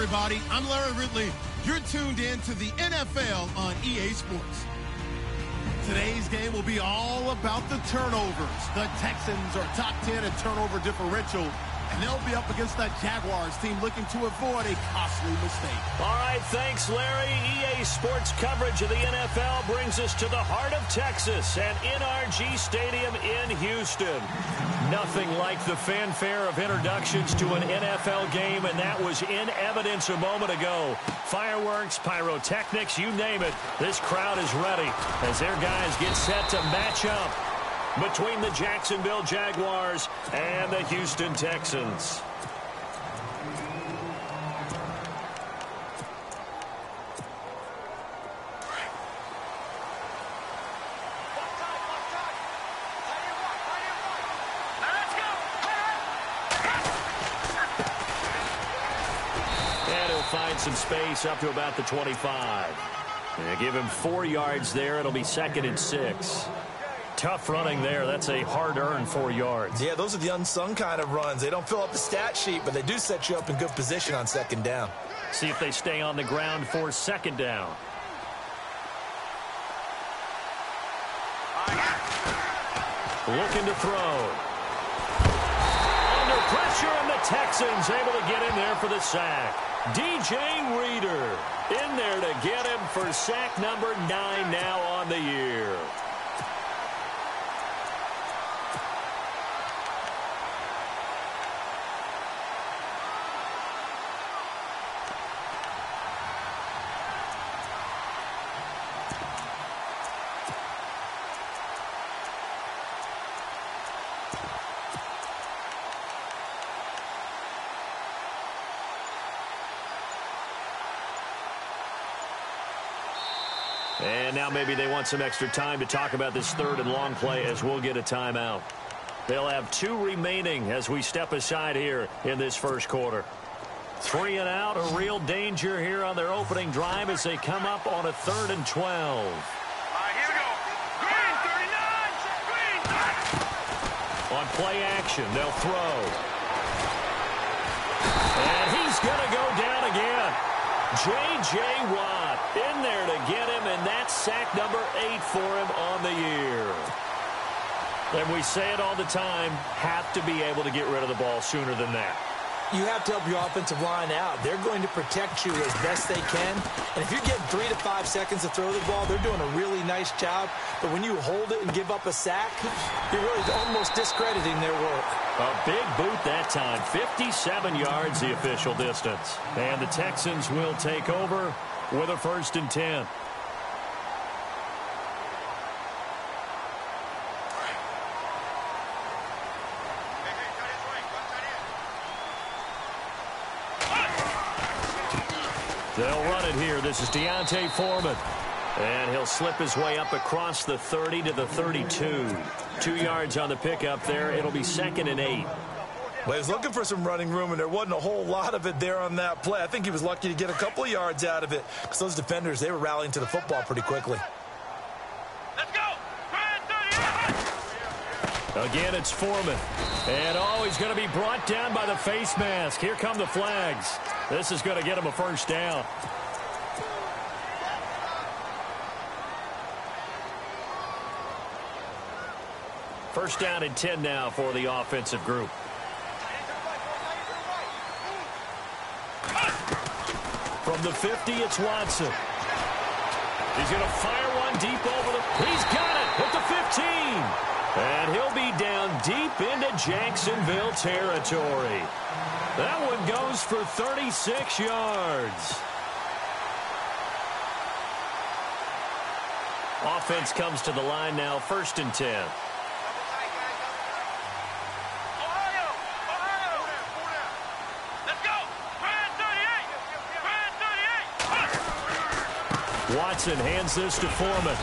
everybody. I'm Larry Ridley. You're tuned in to the NFL on EA Sports. Today's game will be all about the turnovers. The Texans are top 10 in turnover differential, and they'll be up against that Jaguars team looking to avoid a costly mistake. All right, thanks, Larry. EA Sports coverage of the NFL brings us to the heart of Texas and NRG Stadium in Houston. Nothing like the fanfare of introductions to an NFL game, and that was in evidence a moment ago. Fireworks, pyrotechnics, you name it. This crowd is ready as their guys get set to match up between the Jacksonville Jaguars and the Houston Texans. And he'll find some space up to about the 25. And give him 4 yards there. It'll be 2nd and 6. Tough running there. That's a hard-earned 4 yards. Yeah, those are the unsung kind of runs. They don't fill up the stat sheet, but they do set you up in good position on 2nd down. See if they stay on the ground for 2nd down. Looking to throw. Under pressure, and the Texans able to get in there for the sack. DJ Reader in there to get him for sack number 9 now on the year. And now maybe they want some extra time to talk about this 3rd and long play as we'll get a timeout. They'll have 2 remaining as we step aside here in this first quarter. 3 and out, a real danger here on their opening drive as they come up on a 3rd and 12. All right, here we go. Green, 39, green. On play action, they'll throw. And he's going to go down again. J.J. Watt in there to get him, and that's sack number 8 for him on the year. And we say it all the time, have to be able to get rid of the ball sooner than that. You have to help your offensive line out. They're going to protect you as best they can. And if you're getting 3 to 5 seconds to throw the ball, they're doing a really nice job. But when you hold it and give up a sack, you're really almost discrediting their work. A big boot that time. 57 yards the official distance. And the Texans will take over with a 1st and 10. They'll run it here. This is D'Onta Foreman. And he'll slip his way up across the 30 to the 32. 2 yards on the pickup there. It'll be 2nd and 8. Well, he was looking for some running room, and there wasn't a whole lot of it there on that play. I think he was lucky to get a couple of yards out of it because those defenders, they were rallying to the football pretty quickly. Let's go. Again, it's Foreman. And, he's going to be brought down by the face mask. Here come the flags. This is going to get him a 1st down. First down and 10 now for the offensive group. From the 50, it's Watson. He's going to fire one deep over the... He's got it at the 15. And he'll be down deep into Jacksonville territory. That one goes for 36 yards. Offense comes to the line now, 1st and 10. Watson hands this to Foreman.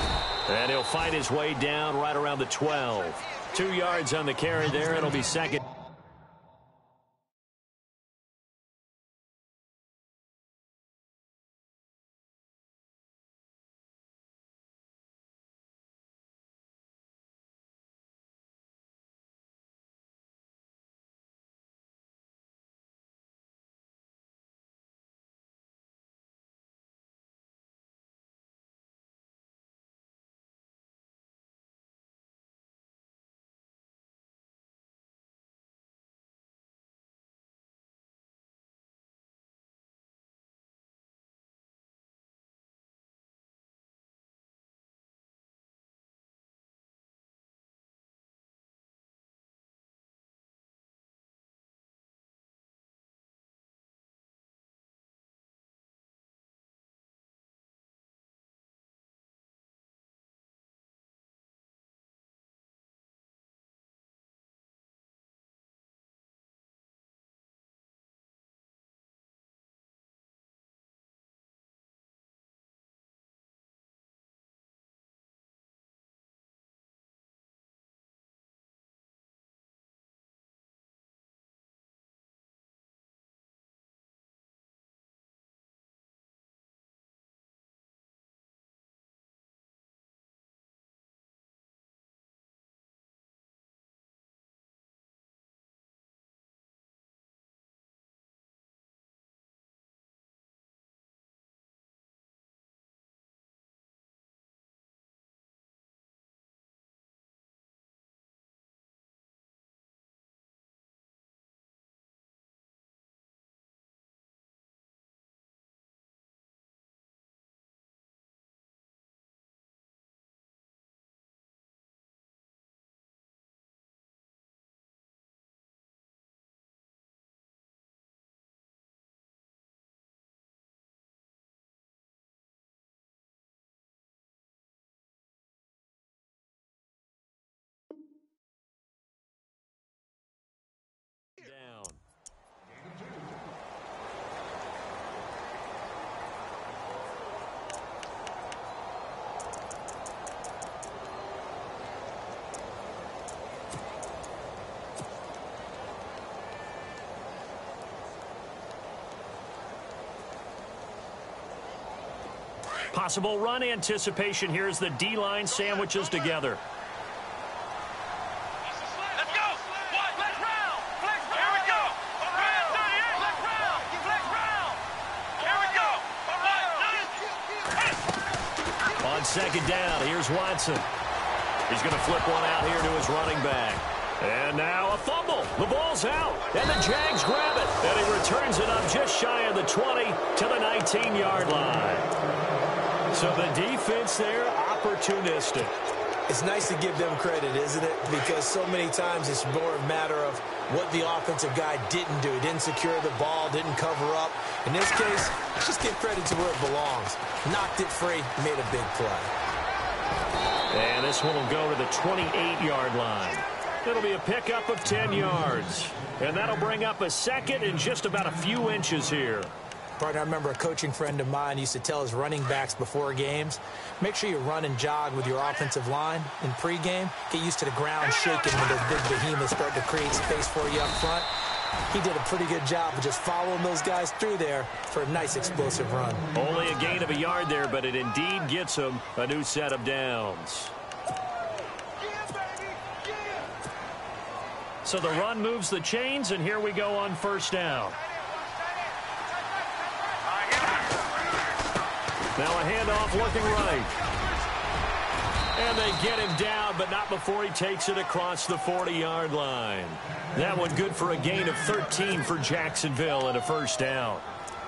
And he'll find his way down right around the 12. 2 yards on the carry there. It'll be 2nd. Possible run anticipation here as the D-line sandwiches together. Let's go. Flex round. Flex round. Here we go. 38. Flex round. Flex round. Here we go. On second down, here's Watson. He's going to flip one out here to his running back. And now a fumble. The ball's out. And the Jags grab it. And he returns it up just shy of the 20 to the 19-yard line. So the defense there, opportunistic. It's nice to give them credit, isn't it? Because so many times it's more a matter of what the offensive guy didn't do. He didn't secure the ball, didn't cover up. In this case, let's just give credit to where it belongs. Knocked it free, made a big play. And this one will go to the 28-yard line. It'll be a pickup of 10 yards. And that'll bring up a second in just about a few inches here. Partner, I remember a coaching friend of mine used to tell his running backs before games, make sure you run and jog with your offensive line in pregame. Get used to the ground shaking when those big behemoths start to create space for you up front. He did a pretty good job of just following those guys through there for a nice explosive run. Only a gain of a yard there, but it indeed gets him a new set of downs. So the run moves the chains, and here we go on first down. Now a handoff looking right. And they get him down, but not before he takes it across the 40-yard line. That one good for a gain of 13 for Jacksonville and a first down.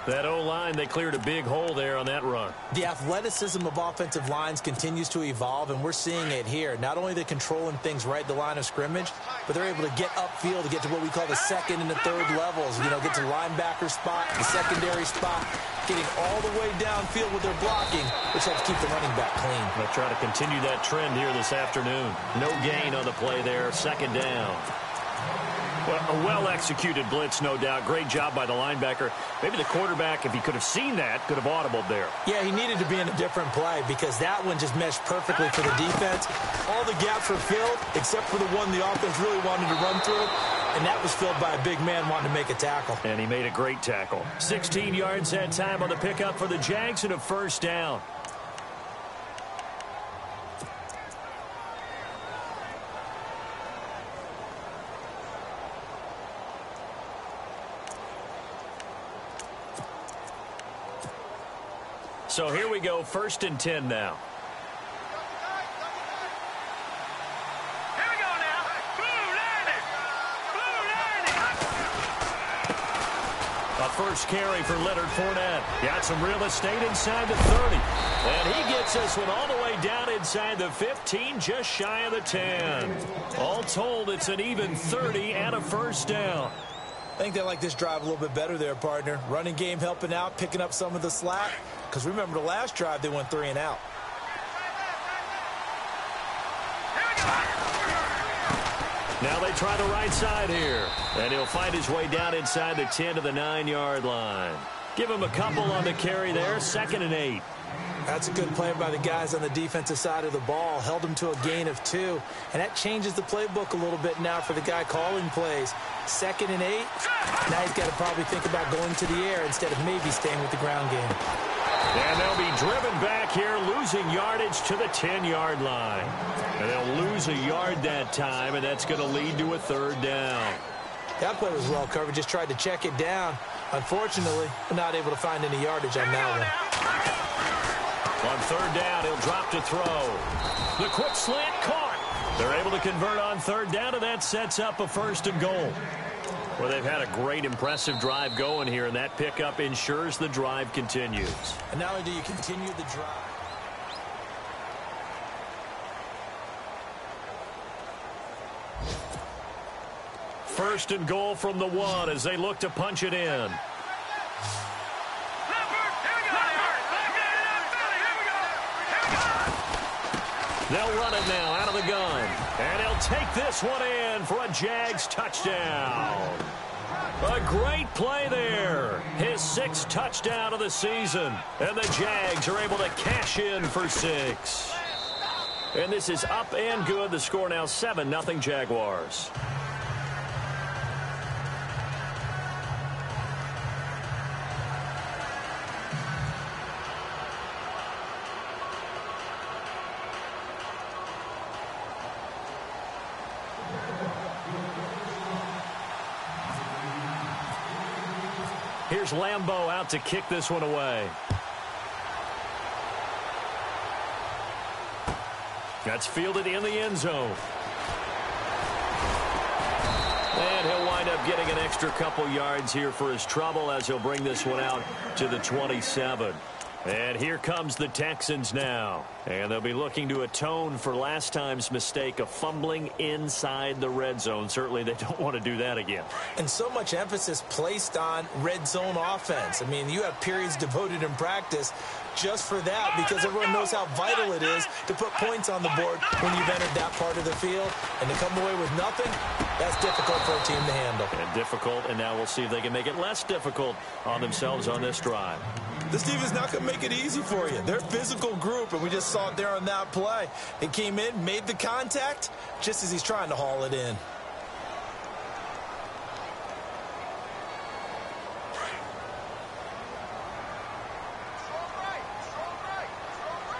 That O-line, they cleared a big hole there on that run. The athleticism of offensive lines continues to evolve, and we're seeing it here. Not only are they controlling things right at the line of scrimmage, but they're able to get upfield to get to what we call the second and the third levels. You know, get to the linebacker spot, the secondary spot, getting all the way downfield with their blocking, which helps keep the running back clean. They'll try to continue that trend here this afternoon. No gain on the play there, second down. Well, a well-executed blitz, no doubt. Great job by the linebacker. Maybe the quarterback, if he could have seen that, could have audibled there. Yeah, he needed to be in a different play because that one just meshed perfectly for the defense. All the gaps were filled except for the one the offense really wanted to run through, and that was filled by a big man wanting to make a tackle. And he made a great tackle. 16 yards that time on the pickup for the Jags and a first down. So here we go, 1st and 10 now. Here we go now. Blue landing. A first carry for Leonard Fournette. Got some real estate inside the 30. And he gets this one all the way down inside the 15, just shy of the 10. All told, it's an even 30 and a first down. I think they like this drive a little bit better there, partner. Running game helping out, picking up some of the slack. Because remember the last drive, they went 3 and out. Now they try the right side here. And he'll find his way down inside the 10 to the 9-yard line. Give him a couple on the carry there, 2nd and 8. That's a good play by the guys on the defensive side of the ball. Held him to a gain of 2. And that changes the playbook a little bit now for the guy calling plays. 2nd and 8. Now he's got to probably think about going to the air instead of maybe staying with the ground game. And they'll be driven back here, losing yardage to the 10-yard line. And they'll lose a yard that time, and that's going to lead to a 3rd down. That play was well covered. Just tried to check it down. Unfortunately, we're not able to find any yardage on that one. On 3rd down, he'll drop to throw. The quick slant caught. They're able to convert on 3rd down, and that sets up a 1st and goal. Well, they've had a great, impressive drive going here, and that pickup ensures the drive continues. And not only do you continue the drive. 1st and goal from the 1 as they look to punch it in. They'll run it now out of the gun. And he'll take this one in for a Jags touchdown. A great play there. His 6th touchdown of the season. And the Jags are able to cash in for 6. And this is up and good. The score now 7-0 Jaguars. Here's Lambeau out to kick this one away. That's fielded in the end zone. And he'll wind up getting an extra couple yards here for his trouble as he'll bring this one out to the 27. And here comes the Texans now. And they'll be looking to atone for last time's mistake of fumbling inside the red zone. Certainly they don't want to do that again. And so much emphasis placed on red zone offense. I mean, you have periods devoted in practice just for that because everyone knows how vital it is to put points on the board when you've entered that part of the field. And to come away with nothing, that's difficult for a team to handle. And difficult, and now we'll see if they can make it less difficult on themselves on this drive. This team is not going to make it easy for you. They're a physical group, and we just saw it there on that play. He came in, made the contact, just as he's trying to haul it in.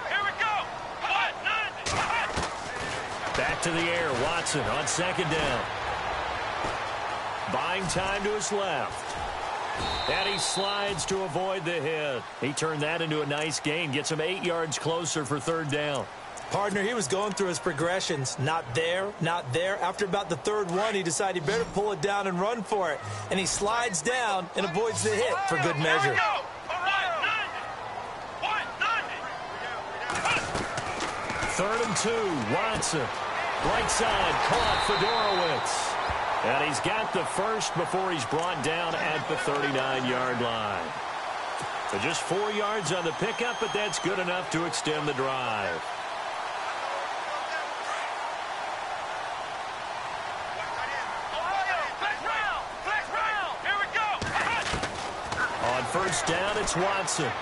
Here we go. Back to the air, Watson on second down. Buying time to his left. And he slides to avoid the hit. He turned that into a nice gain. Gets him 8 yards closer for third down. Partner, he was going through his progressions. Not there, not there. After about the third one, he decided he better pull it down and run for it. And he slides down and avoids the hit for good measure. Third and 2, Watson. Right side, caught for Dorowitz. And he's got the first before he's brought down at the 39-yard line. So just 4 yards on the pickup, but that's good enough to extend the drive. On first down, it's Watson.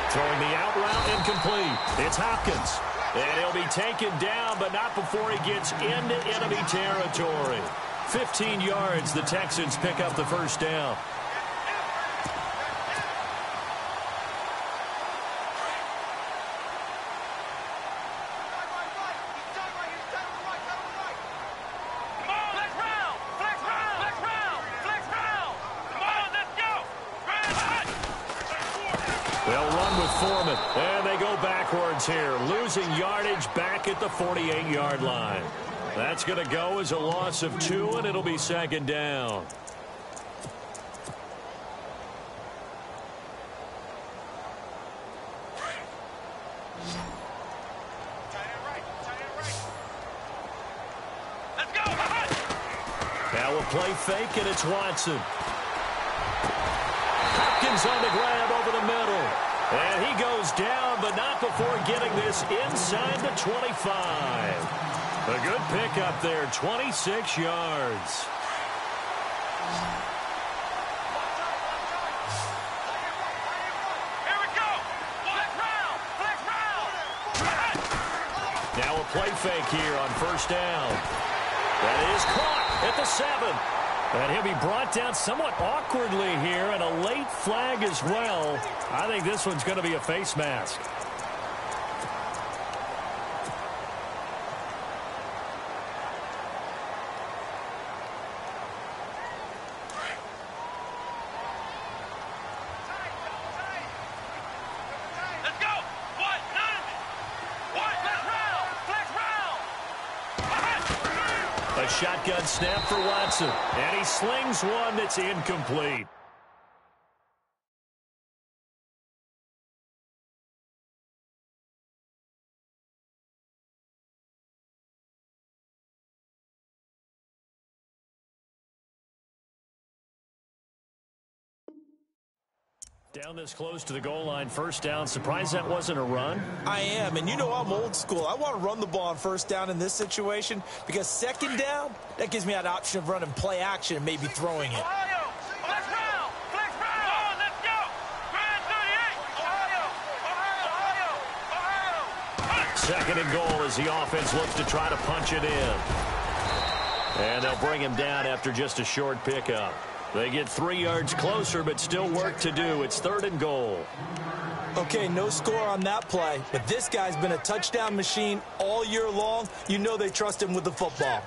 Throwing the out route incomplete. It's Hopkins. And he'll be taken down, but not before he gets into enemy territory. 15 yards, the Texans pick up the first down. They'll run with Foreman, and they go backwards here, losing yardage back at the 48-yard line. That's going to go as a loss of 2, and it'll be second down. Now we'll play fake, and it's Watson. Hopkins on the grab over the middle. And he goes down, but not before getting this inside the 25. A good pickup there, 26 yards. Here we go. Flex round. Now a play fake here on first down. That is caught at the 7. And he'll be brought down somewhat awkwardly here, and a late flag as well. I think this one's going to be a face mask. Let's go. A shotgun snap for Watson. And he slings one that's incomplete. Down this close to the goal line, first down. Surprised that wasn't a run? I am, and you know I'm old school. I want to run the ball on first down in this situation because second down, that gives me that option of running play action and maybe throwing it. Ohio, flex round. Oh, let's go. Grand 38. Ohio. Second and goal as the offense looks to try to punch it in. And they'll bring him down after just a short pickup. They get 3 yards closer, but still work to do. It's third and goal. Okay, no score on that play, but this guy's been a touchdown machine all year long. You know they trust him with the football.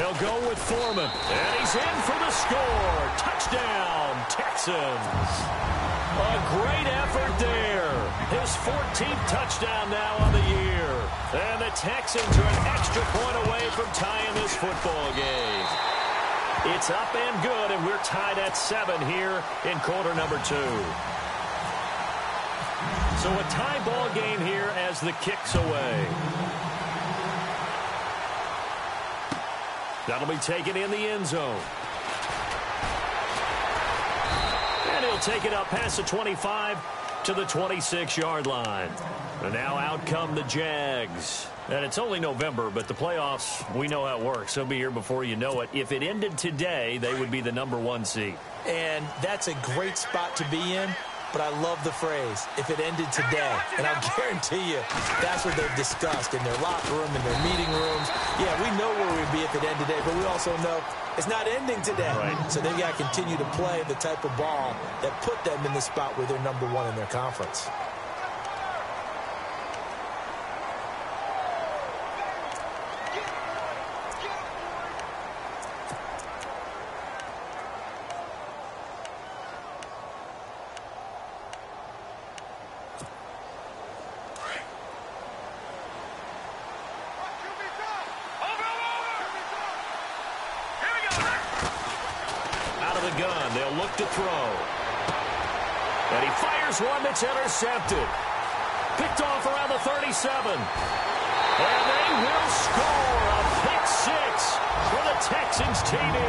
They'll go with Foreman. And he's in for the score. Touchdown, Texans. A great effort there. His 14th touchdown now on the year. And the Texans are an extra point away from tying this football game. It's up and good, and we're tied at 7 here in quarter number 2. So a tie ball game here as the kick's away. That'll be taken in the end zone. And he'll take it up past the 25 to the 26-yard line. And now out come the Jags. And it's only November, but the playoffs, we know how it works. They'll be here before you know it. If it ended today, they would be the number 1 seed. And that's a great spot to be in. But I love the phrase, if it ended today. And I'll guarantee you, that's what they've discussed in their locker room, in their meeting rooms. Yeah, we know where we'd be if it ended today, but we also know it's not ending today. Right. So they've got to continue to play the type of ball that put them in the spot where they're number 1 in their conference. They'll look to throw. And he fires one that's intercepted. Picked off around the 37. And they will score a pick 6 for the Texans TD.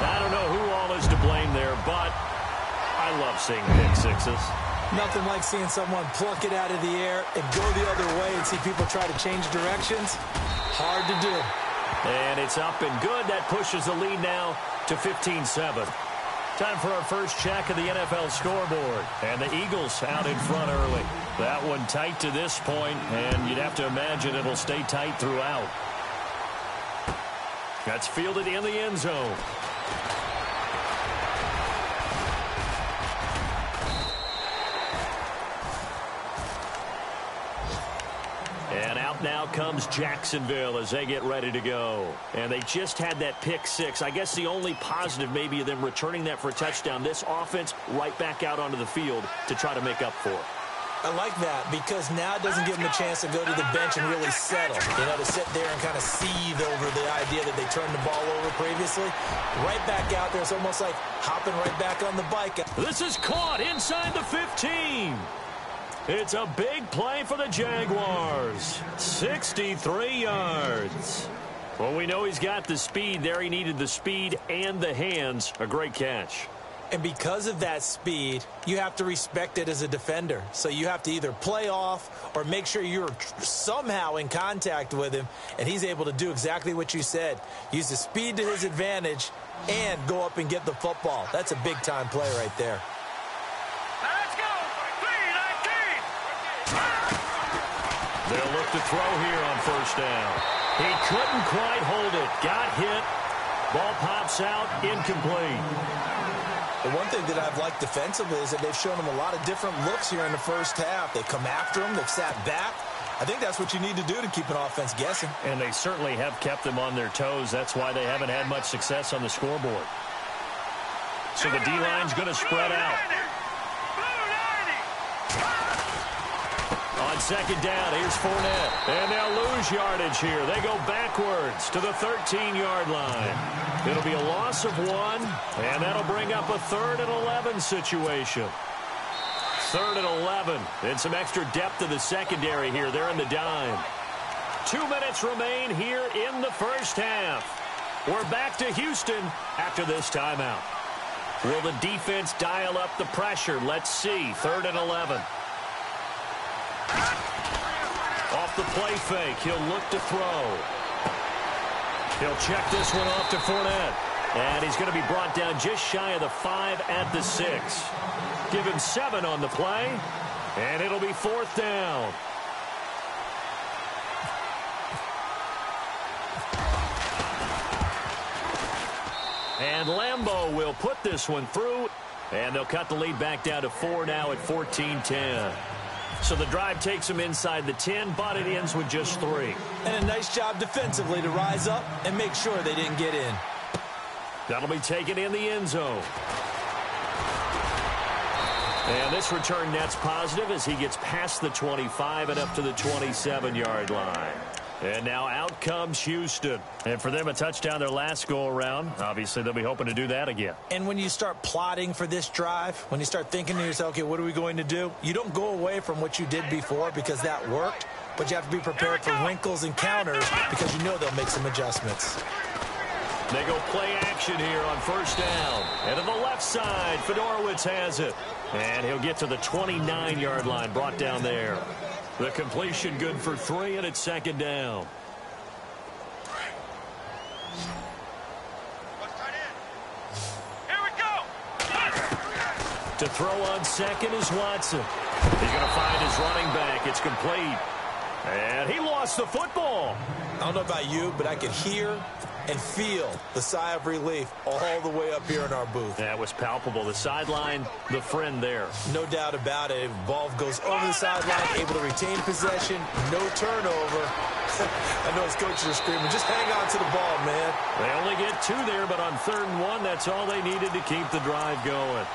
I don't know who all is to blame there, but I love seeing pick 6s. Nothing like seeing someone pluck it out of the air and go the other way and see people try to change directions. Hard to do. And it's up and good. That pushes the lead now to 15-7. Time for our first check of the NFL scoreboard. And the Eagles out in front early. That one tight to this point, and you'd have to imagine it'll stay tight throughout. That's fielded in the end zone. And out now comes Jacksonville as they get ready to go. And they just had that pick 6. I guess the only positive maybe of them returning that for a touchdown. This offense right back out onto the field to try to make up for it. I like that because now it doesn't give them a chance to go to the bench and really settle. You know, to sit there and kind of seethe over the idea that they turned the ball over previously. Right back out there. It's almost like hopping right back on the bike. This is caught inside the 15. It's a big play for the Jaguars. 63 yards. Well, we know he's got the speed there. He needed the speed and the hands. A great catch. And because of that speed, you have to respect it as a defender. So you have to either play off or make sure you're somehow in contact with him. And he's able to do exactly what you said. Use the speed to his advantage and go up and get the football. That's a big-time play right there. Let's go. 3-19. They'll look to throw here on first down. He couldn't quite hold it. Got hit. Ball pops out. Incomplete. The one thing that I've liked defensively is that they've shown him a lot of different looks here in the first half. They've come after him. They've sat back. I think that's what you need to do to keep an offense guessing. And they certainly have kept them on their toes. That's why they haven't had much success on the scoreboard. So the D-line's going to spread out. On second down, here's Fournette. And they'll lose yardage here. They go backwards to the 13-yard line. It'll be a loss of 1, and that'll bring up a 3rd and 11 situation. 3rd and 11. And some extra depth to the secondary here. They're in the dime. 2 minutes remain here in the first half. We're back to Houston after this timeout. Will the defense dial up the pressure? Let's see. 3rd and 11. Off the play fake, he'll look to throw. He'll check this one off to Fournette. And he's going to be brought down just shy of the 5 at the 6. Give him 7 on the play. And it'll be 4th down. And Lambeau will put this one through. And they'll cut the lead back down to 4 now at 14-10. So the drive takes him inside the 10, but it ends with just 3. And a nice job defensively to rise up and make sure they didn't get in. That'll be taken in the end zone. And this return net's positive as he gets past the 25 and up to the 27-yard line. And now out comes Houston. And for them, a touchdown their last go-around. Obviously, they'll be hoping to do that again. And when you start plotting for this drive, when you start thinking to yourself, okay, what are we going to do? You don't go away from what you did before because that worked, but you have to be prepared for wrinkles and counters because you know they'll make some adjustments. They go play action here on first down. And to the left side, Fedorowicz has it. And he'll get to the 29-yard line, brought down there. The completion good for 3, and it's second down. Here we go. To throw on second is Watson. He's going to find his running back. It's complete. And he lost the football. I don't know about you, but I could hear and feel the sigh of relief all the way up here in our booth. That was palpable. The sideline, the friend there. No doubt about it. Ball goes over the sideline, able to retain possession, no turnover. I know his coaches are screaming, just hang on to the ball, man. They only get 2 there, but on 3rd and 1, that's all they needed to keep the drive going.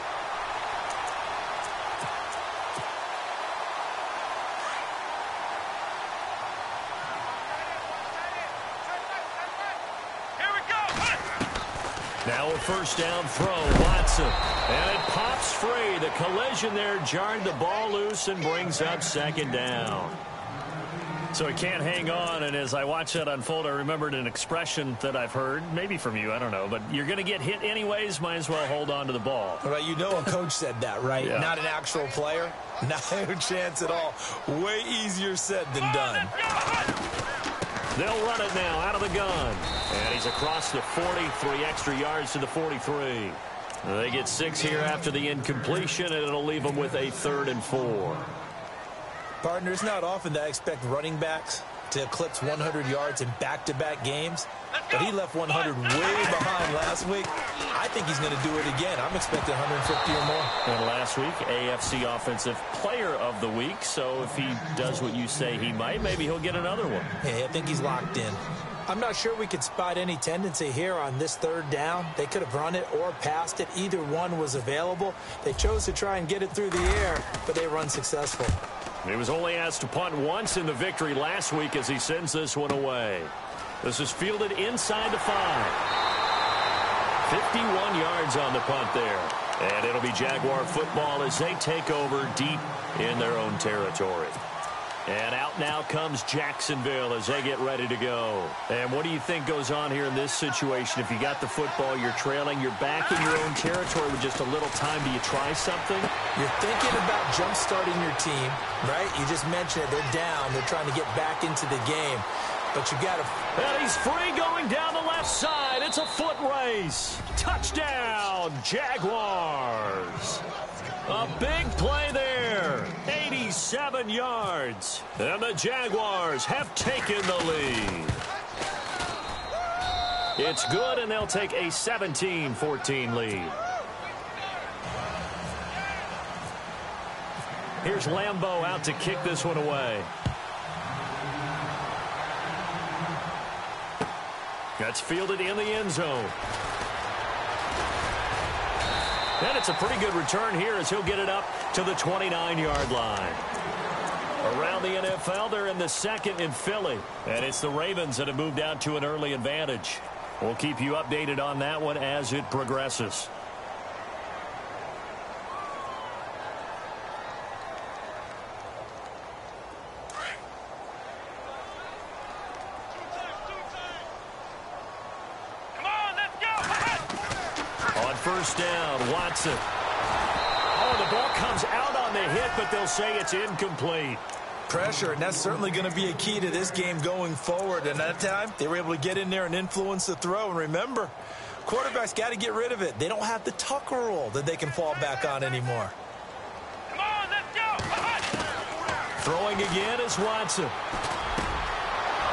Now a first down throw, Watson. And it pops free. The collision there jarred the ball loose and brings up second down. So he can't hang on, and as I watch that unfold, I remembered an expression that I've heard, maybe from you, I don't know, but you're going to get hit anyways, might as well hold on to the ball. Well, you know a coach said that, right? Yeah. Not an actual player. Not a chance at all. Way easier said than done. They'll run it now out of the gun. And he's across the 40, 3 extra yards to the 43. They get 6 here after the incompletion, and it'll leave them with a 3rd and 4. Partner, it's not often that I expect running backs to eclipse 100 yards in back-to-back games, but he left 100 way behind last week. I think he's going to do it again. I'm expecting 150 or more. And last week, AFC Offensive Player of the Week, so if he does what you say he might, maybe he'll get another one. Yeah, I think he's locked in. I'm not sure we could spot any tendency here on this 3rd down. They could have run it or passed it. Either one was available. They chose to try and get it through the air, but they were unsuccessful. He was only asked to punt once in the victory last week as he sends this one away. This is fielded inside the 5. 51 yards on the punt there. And it'll be Jaguar football as they take over deep in their own territory. And out now comes Jacksonville as they get ready to go. And what do you think goes on here in this situation? If you got the football, you're trailing, you're back in your own territory with just a little time. Do you try something? You're thinking about jump-starting your team, right? You just mentioned it. They're down. They're trying to get back into the game. But you got to... And he's free going down the left side. It's a foot race. Touchdown, Jaguars. A big play there. 87 yards. And the Jaguars have taken the lead. It's good, and they'll take a 17-14 lead. Here's Lambeau out to kick this one away. That's fielded in the end zone. And it's a pretty good return here as he'll get it up to the 29-yard line. Around the NFL, they're in the 2nd in Philly. And it's the Ravens that have moved out to an early advantage. We'll keep you updated on that one as it progresses. First down, Watson. Oh, the ball comes out on the hit, but they'll say it's incomplete. Pressure, and that's certainly going to be a key to this game going forward. And that time, they were able to get in there and influence the throw. And remember, quarterbacks got to get rid of it. They don't have the Tucker rule that they can fall back on anymore. Come on, let's go. Throwing again is Watson.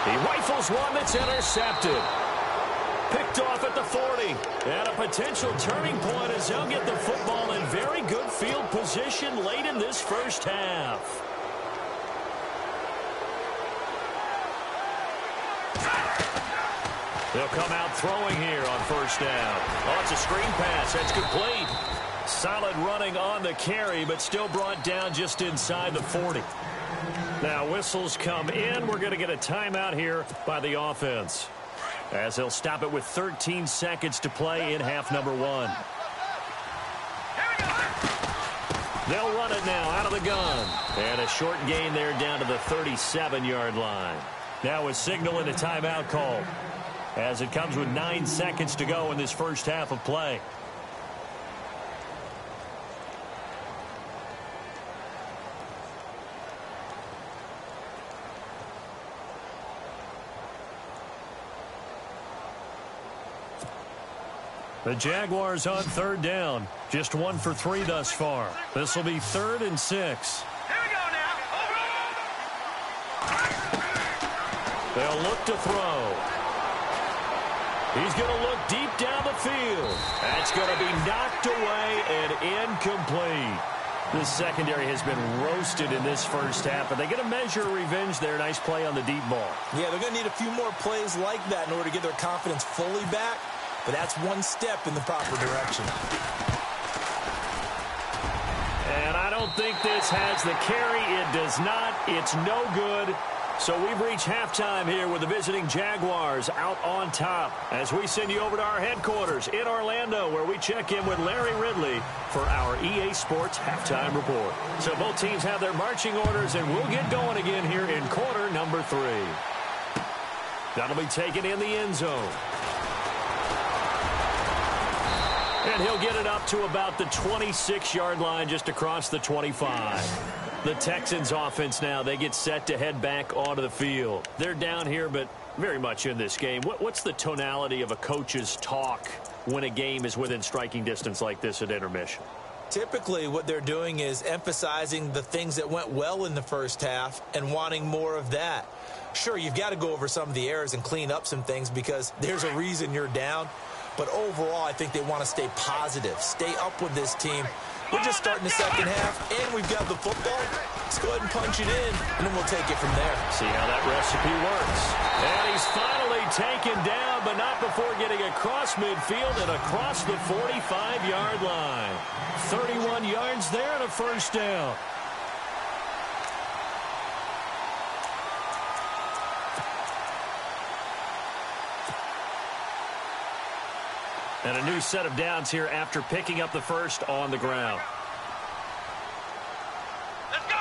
He rifles one that's intercepted. Picked off at the 40. And a potential turning point as they'll get the football in very good field position late in this first half. They'll come out throwing here on first down. Oh, it's a screen pass. That's complete. Solid running on the carry, but still brought down just inside the 40. Now whistles come in. We're going to get a timeout here by the offense, as they'll stop it with 13 seconds to play in half number 1. They'll run it now out of the gun. And a short gain there down to the 37-yard line. Now a signal and a timeout call, as it comes with 9 seconds to go in this first half of play. The Jaguars on third down. Just 1 for 3 thus far. This will be 3rd and 6. Here we go now. They'll look to throw. He's going to look deep down the field. That's going to be knocked away and incomplete. The secondary has been roasted in this first half, but they get a measure of revenge there. Nice play on the deep ball. Yeah, they're going to need a few more plays like that in order to get their confidence fully back. But that's one step in the proper direction. And I don't think this has the carry. It does not. It's no good. So we've reached halftime here with the visiting Jaguars out on top, as we send you over to our headquarters in Orlando, where we check in with Larry Ridley for our EA Sports Halftime Report. So both teams have their marching orders, and we'll get going again here in quarter number 3. That'll be taken in the end zone. And he'll get it up to about the 26-yard line, just across the 25. The Texans offense now, they get set to head back onto the field. They're down here, but very much in this game. What's the tonality of a coach's talk when a game is within striking distance like this at intermission? Typically, what they're doing is emphasizing the things that went well in the first half and wanting more of that. Sure, you've got to go over some of the errors and clean up some things because there's a reason you're down. But overall, I think they want to stay positive, stay up with this team. We're just starting the second half, and we've got the football. Let's go ahead and punch it in, and then we'll take it from there. See how that recipe works. And he's finally taken down, but not before getting across midfield and across the 45-yard line. 31 yards there and a first down. And a new set of downs here after picking up the first on the ground. Let's go.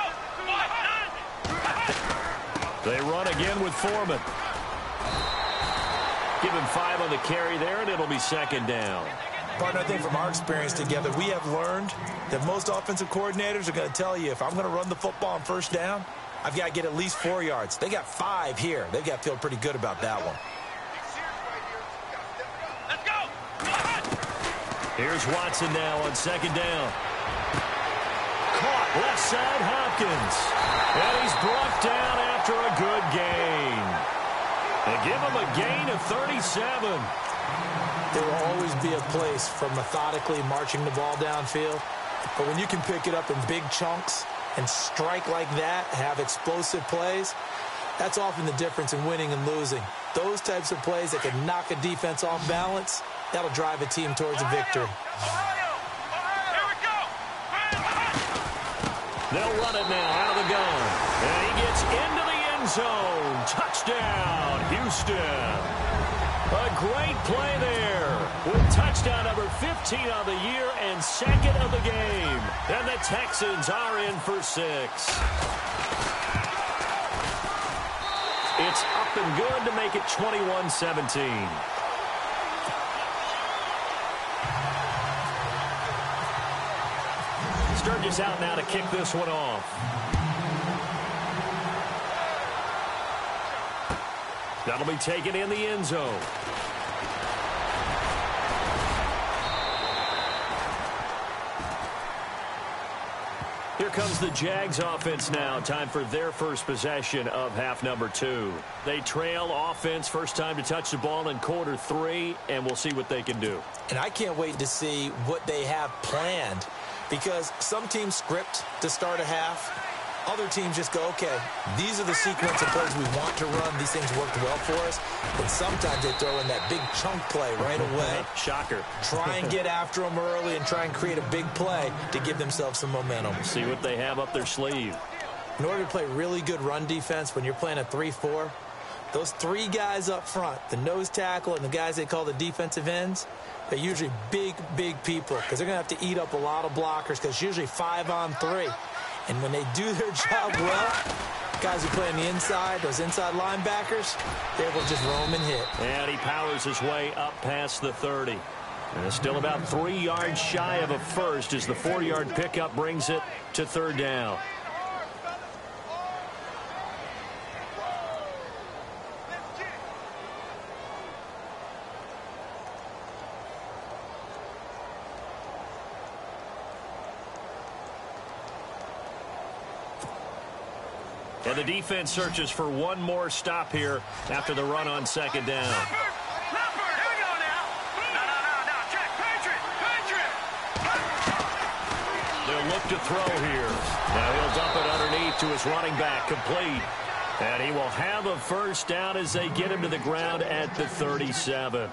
They run again with Foreman. Give him 5 on the carry there, and it'll be second down. Partner, I think from our experience together, we have learned that most offensive coordinators are going to tell you, if I'm going to run the football on first down, I've got to get at least 4 yards. They got 5 here. They've got to feel pretty good about that one. Here's Watson now on second down. Caught left side Hopkins. And he's brought down after a good gain. They give him a gain of 37. There will always be a place for methodically marching the ball downfield. But when you can pick it up in big chunks and strike like that, have explosive plays, that's often the difference in winning and losing. Those types of plays that can knock a defense off balance, that'll drive a team towards a victory. They'll run it now out of the gun. And he gets into the end zone. Touchdown, Houston. A great play there with touchdown number 15 of the year and 2nd of the game. And the Texans are in for 6. It's up and good to make it 21-17. Sturgis out now to kick this one off. That'll be taken in the end zone. Here comes the Jags offense now. Time for their first possession of half number 2. They trail offense, first time to touch the ball in quarter 3, and we'll see what they can do. And I can't wait to see what they have planned, because some teams script to start a half, Other teams just go, okay, these are the sequence of plays we want to run. These things worked well for us. And sometimes they throw in that big chunk play right away. Shocker. Try and get after them early and try and create a big play to give themselves some momentum. See what they have up their sleeve. In order to play really good run defense when you're playing a 3-4, those three guys up front, the nose tackle and the guys they call the defensive ends, they're usually big, big people because they're going to have to eat up a lot of blockers because it's usually 5-on-3. And when they do their job well, guys who play on the inside, those inside linebackers, they're able to just roam and hit. And he powers his way up past the 30. And it's still about 3 yards shy of a first as the 4-yard pickup brings it to 3rd down. And the defense searches for one more stop here after the run on 2nd down. Leopard, here we go now. No, check, Patriot. They'll look to throw here. Now he'll dump it underneath to his running back, complete. And he will have a first down as they get him to the ground at the 37.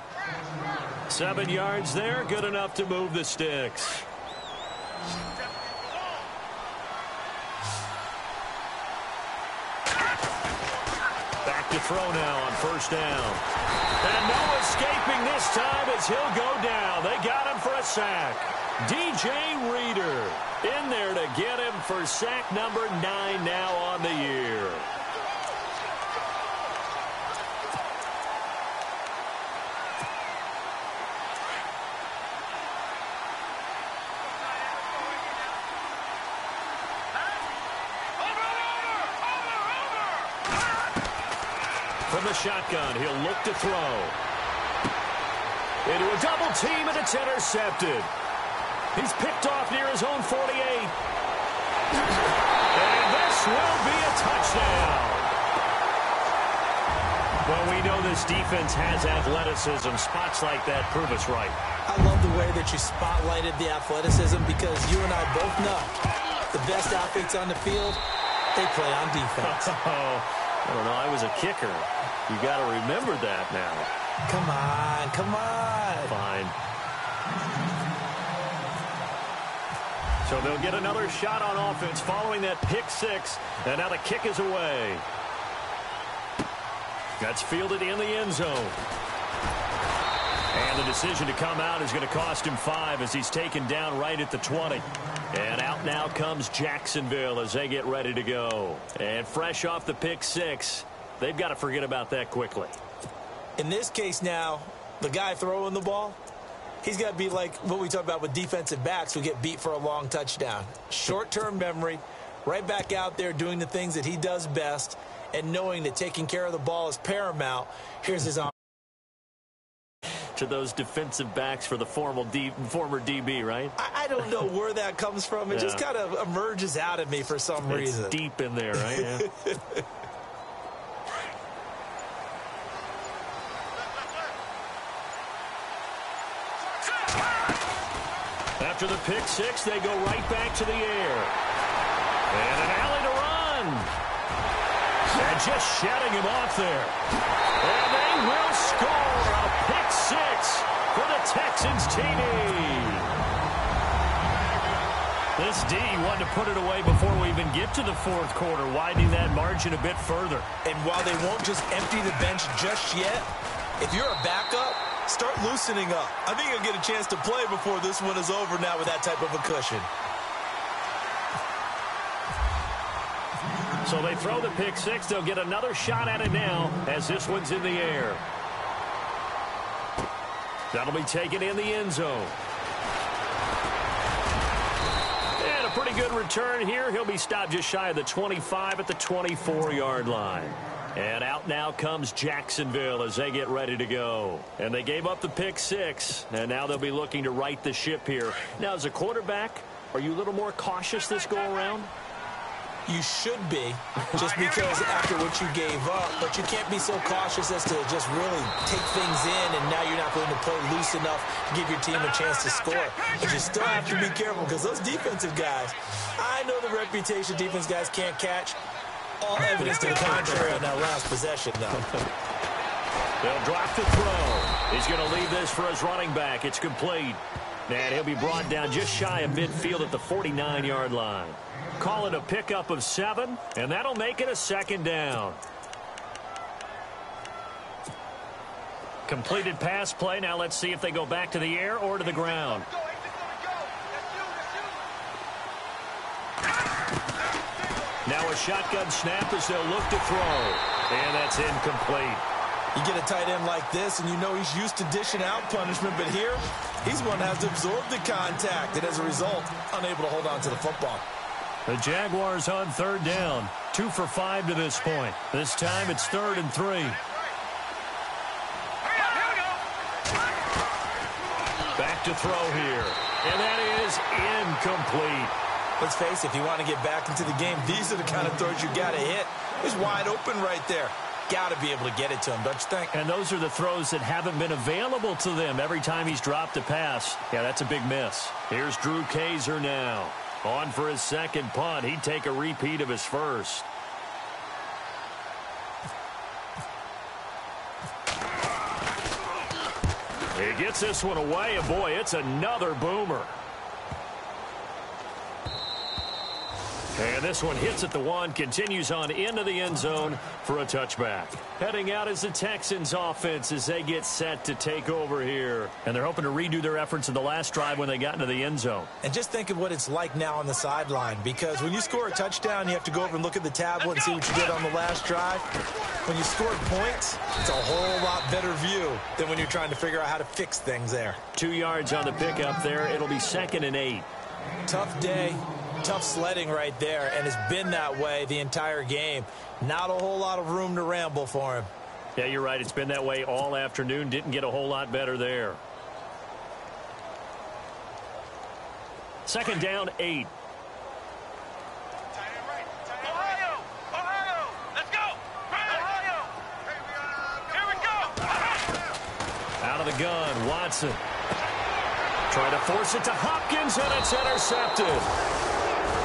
7 yards there, good enough to move the sticks. To throw now on 1st down. And no escaping this time as he'll go down. They got him for a sack. DJ Reader in there to get him for sack number 9 now on the year. From the shotgun, he'll look to throw. Into a double team, and it's intercepted. He's picked off near his own 48. And this will be a touchdown. Well, we know this defense has athleticism. Spots like that prove us right. I love the way that you spotlighted the athleticism because you and I both know the best athletes on the field, they play on defense. I don't know. I was a kicker. You got to remember that now. Come on. Fine. So they'll get another shot on offense following that pick 6. And now the kick is away. That's fielded in the end zone. And the decision to come out is going to cost him 5 as he's taken down right at the 20. And out now comes Jacksonville as they get ready to go. And fresh off the pick 6, they've got to forget about that quickly. In this case now, the guy throwing the ball, he's got to be like what we talk about with defensive backs who get beat for a long touchdown. Short-term memory, right back out there doing the things that he does best, and knowing that taking care of the ball is paramount. Here's his opportunity. To those defensive backs for the former DB, right? I don't know where that comes from. It just kind of emerges out of me for some reason. It's deep in there, right? Yeah. After the pick 6, they go right back to the air. And an alley to run. And just shutting him off there. And they will score a pick 6 for the Texans TD. This D wanted to put it away before we even get to the 4th quarter, widening that margin a bit further. And while they won't just empty the bench just yet, if you're a backup, start loosening up. I think you'll get a chance to play before this one is over now with that type of a cushion. So they throw the pick 6. They'll get another shot at it now as this one's in the air. That'll be taken in the end zone. And a pretty good return here. He'll be stopped just shy of the 25 at the 24-yard line. And out now comes Jacksonville as they get ready to go. And they gave up the pick 6, and now they'll be looking to right the ship here. Now, as a quarterback, are you a little more cautious this go-around? You should be, just because after what you gave up, but you can't be so cautious as to just really take things in, and now you're not going to play loose enough to give your team a chance to score. But you still have to be careful, because those defensive guys, I know the reputation defense guys can't catch. All evidence to the contrary on that last possession, though. They'll drop the throw. He's going to leave this for his running back. It's complete. And he'll be brought down just shy of midfield at the 49-yard line. Call it a pickup of 7, and that'll make it a 2nd down. Completed pass play. Now let's see if they go back to the air or to the ground. Now a shotgun snap as they'll look to throw. And that's incomplete. You get a tight end like this, and you know he's used to dishing out punishment, but here, he's one that has to absorb the contact, and as a result, unable to hold on to the football. The Jaguars on 3rd down. 2 for 5 to this point. This time it's 3rd and 3. Back to throw here. And that is incomplete. Let's face it, if you want to get back into the game, these are the kind of throws you got to hit. He's wide open right there. Got to be able to get it to him, don't you think? And those are the throws that haven't been available to them every time he's dropped a pass. Yeah, that's a big miss. Here's Drew Kaiser now. On for his 2nd punt. He'd take a repeat of his first. He gets this one away, and boy, it's another boomer. And this one hits at the 1, continues on into the end zone for a touchback. Heading out is the Texans offense as they get set to take over here. And they're hoping to redo their efforts in the last drive when they got into the end zone. And just think of what it's like now on the sideline, because when you score a touchdown, you have to go over and look at the tablet and see what you did on the last drive. When you scored points, it's a whole lot better view than when you're trying to figure out how to fix things there. 2 yards on the pickup there. It'll be 2nd and 8. Tough day. Tough sledding right there, and it's been that way the entire game. Not a whole lot of room to ramble for him. Yeah, you're right. It's been that way all afternoon. Didn't get a whole lot better there. 2nd down, 8. Ohio! Ohio! Let's go! Ohio! Here we go! Out of the gun, Watson. Trying to force it to Hopkins, and it's intercepted.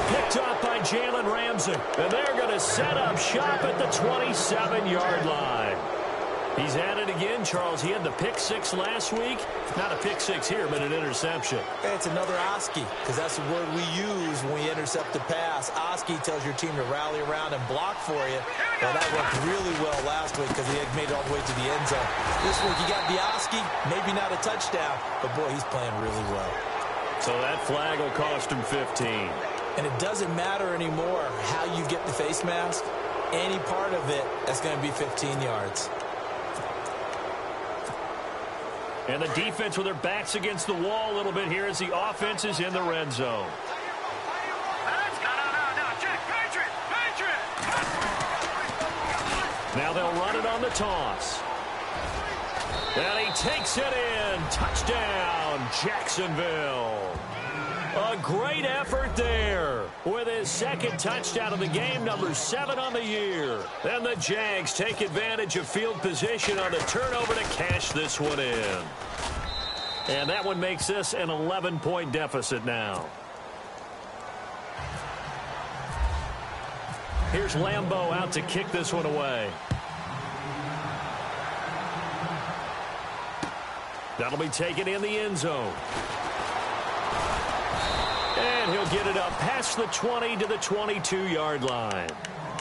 Picked up by Jalen Ramsey. And they're going to set up shop at the 27-yard line. He's at it again, Charles. He had the pick 6 last week. Not a pick 6 here, but an interception. It's another Oski, because that's the word we use when we intercept a pass. Oski tells your team to rally around and block for you. Well, that worked really well last week because he had made it all the way to the end zone. This week, you got the Oski, maybe not a touchdown, but boy, he's playing really well. So that flag will cost him 15. And it doesn't matter anymore how you get the face mask. Any part of it, that's going to be 15 yards. And the defense with their backs against the wall a little bit here as the offense is in the red zone. Now they'll run it on the toss. And he takes it in. Touchdown, Jacksonville. A great effort there with his 2nd touchdown of the game, number 7 on the year. And the Jags take advantage of field position on the turnover to cash this one in. And that one makes this an 11-point deficit now. Here's Lambeau out to kick this one away. That'll be taken in the end zone. And he'll get it up past the 20 to the 22-yard line.